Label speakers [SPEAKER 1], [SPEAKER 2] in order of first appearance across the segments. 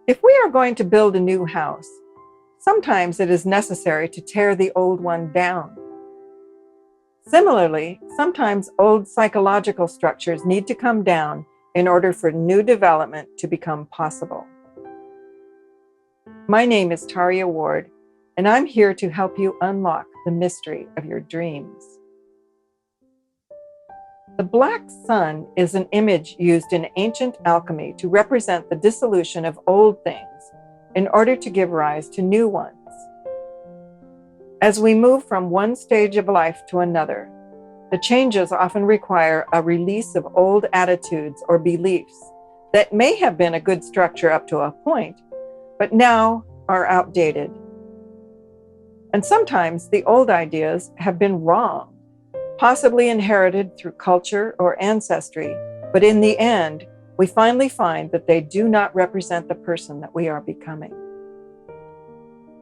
[SPEAKER 1] If we are going to build a new house, sometimes it is necessary to tear the old one down. Similarly, sometimes old psychological structures need to come down in order for new development to become possible. My name is Tayria Ward, and I'm here to help you unlock the mystery of your dreams. The black sun is an image used in ancient alchemy to represent the dissolution of old things in order to give rise to new ones. As we move from one stage of life to another, the changes often require a release of old attitudes or beliefs that may have been a good structure up to a point, but now are outdated. And sometimes the old ideas have been wrong, possibly inherited through culture or ancestry, but in the end, we finally find that they do not represent the person that we are becoming.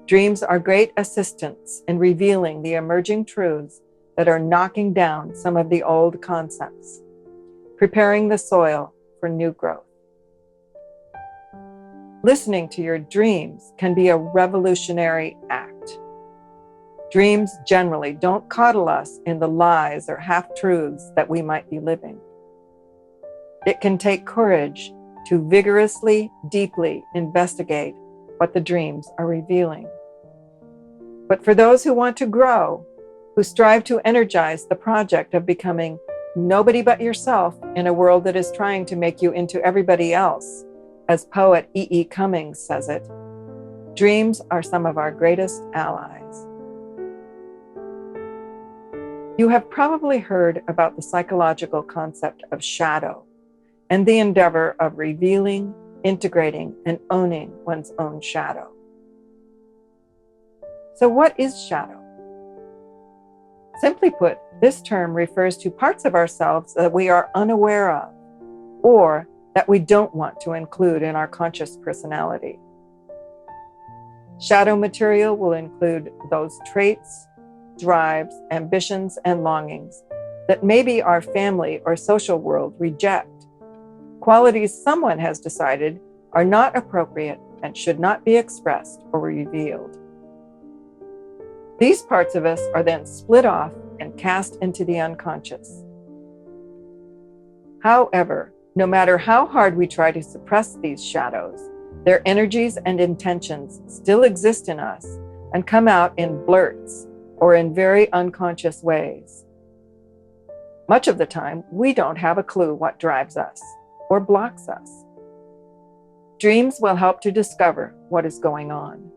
[SPEAKER 1] Dreams are great assistants in revealing the emerging truths that are knocking down some of the old concepts, preparing the soil for new growth. Listening to your dreams can be a revolutionary act. Dreams generally don't coddle us in the lies or half-truths that we might be living. It can take courage to vigorously, deeply investigate what the dreams are revealing. But for those who want to grow, who strive to energize the project of becoming nobody but yourself in a world that is trying to make you into everybody else, as poet E.E. Cummings says it, dreams are some of our greatest allies. You have probably heard about the psychological concept of shadow and the endeavor of revealing, integrating, and owning one's own shadow. So what is shadow? Simply put, this term refers to parts of ourselves that we are unaware of or that we don't want to include in our conscious personality. Shadow material will include those traits, drives, ambitions, and longings that maybe our family or social world reject, qualities someone has decided are not appropriate and should not be expressed or revealed. These parts of us are then split off and cast into the unconscious. However, no matter how hard we try to suppress these shadows, their energies and intentions still exist in us and come out in blurts or in very unconscious ways. Much of the time, we don't have a clue what drives us or blocks us. Dreams will help to discover what is going on.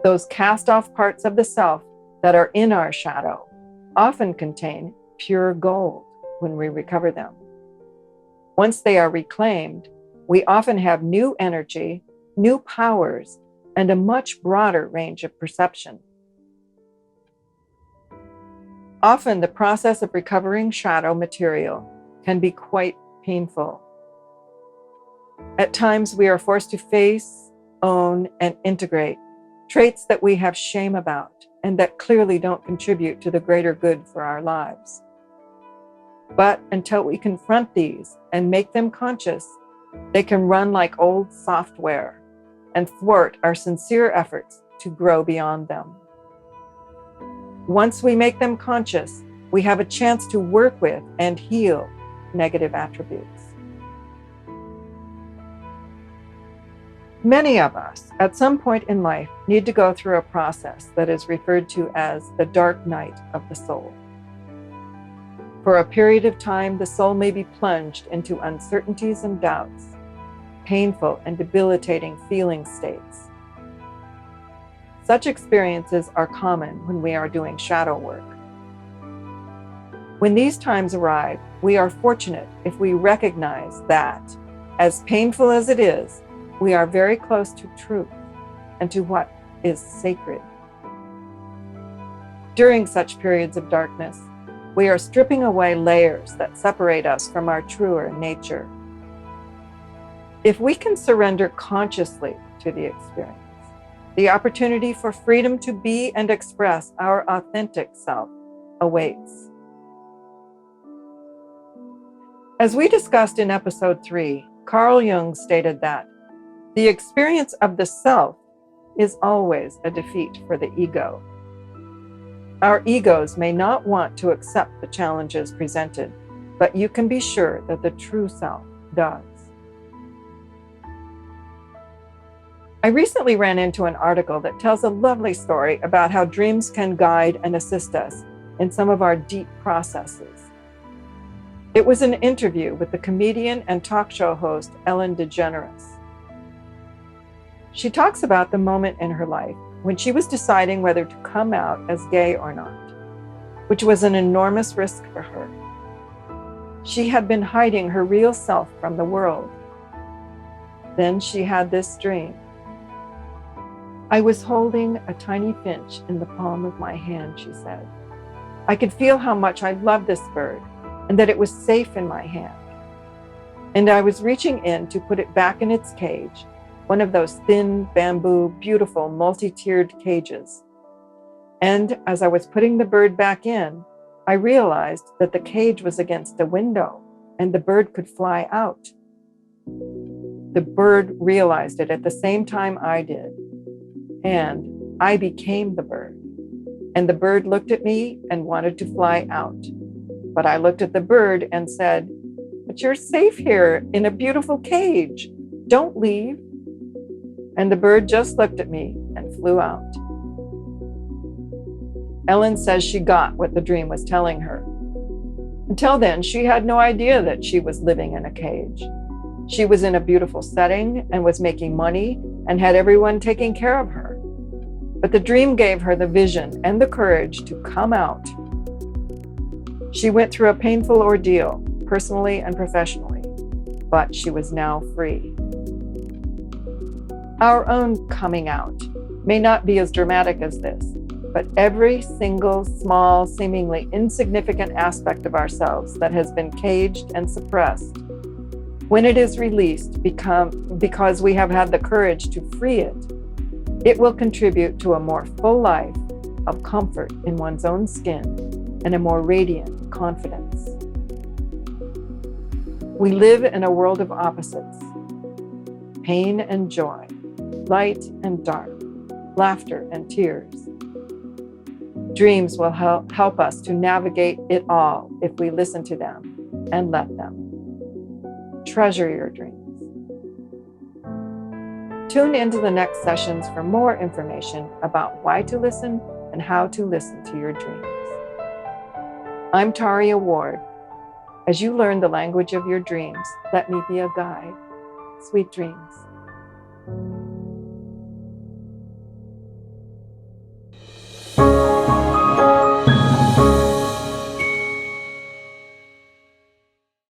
[SPEAKER 1] Those cast-off parts of the self that are in our shadow often contain pure gold when we recover them. Once they are reclaimed, we often have new energy, new powers, and a much broader range of perception. Often, the process of recovering shadow material can be quite painful. At times, we are forced to face, own, and integrate traits that we have shame about and that clearly don't contribute to the greater good for our lives. But until we confront these and make them conscious, they can run like old software and thwart our sincere efforts to grow beyond them. Once we make them conscious, we have a chance to work with and heal negative attributes. Many of us, at some point in life, need to go through a process that is referred to as the dark night of the soul. For a period of time, the soul may be plunged into uncertainties and doubts, painful and debilitating feeling states. Such experiences are common when we are doing shadow work. When these times arrive, we are fortunate if we recognize that, as painful as it is, we are very close to truth and to what is sacred. During such periods of darkness, we are stripping away layers that separate us from our truer nature. If we can surrender consciously to the experience, the opportunity for freedom to be and express our authentic self awaits. As we discussed in episode 3, Carl Jung stated that The experience of the self is always a defeat for the ego. Our egos may not want to accept the challenges presented, but you can be sure that the true self does. I recently ran into an article that tells a lovely story about how dreams can guide and assist us in some of our deep processes. It was an interview with the comedian and talk show host Ellen DeGeneres. She talks about the moment in her life when she was deciding whether to come out as gay or not, which was an enormous risk for her. She had been hiding her real self from the world. Then she had this dream. I was holding a tiny finch in the palm of my hand, she said. I could feel how much I loved this bird and that it was safe in my hand. And I was reaching in to put it back in its cage, one of those thin bamboo, beautiful multi-tiered cages. And as I was putting the bird back in, I realized that the cage was against a window and the bird could fly out. The bird realized it at the same time I did, and I became the bird. And the bird looked at me and wanted to fly out. But I looked at the bird and said, "But you're safe here in a beautiful cage. Don't leave." And the bird just looked at me and flew out. Ellen says she got what the dream was telling her. Until then, she had no idea that she was living in a cage. She was in a beautiful setting and was making money and had everyone taking care of her. But the dream gave her the vision and the courage to come out. She went through a painful ordeal, personally and professionally, but she was now free. Our own coming out may not be as dramatic as this, but every single small, seemingly insignificant aspect of ourselves that has been caged and suppressed, when it is released because we have had the courage to free it, it will contribute to a more full life of comfort in one's own skin and a more radiant confidence. We live in a world of opposites, pain and joy, light and dark, laughter and tears. Dreams will help us to navigate it all if we listen to them and let them. Treasure your dreams. Tune into the next sessions for more information about why to listen and how to listen to your dreams. I'm Tayria Ward. As you learn the language of your dreams, let me be a guide. Sweet dreams.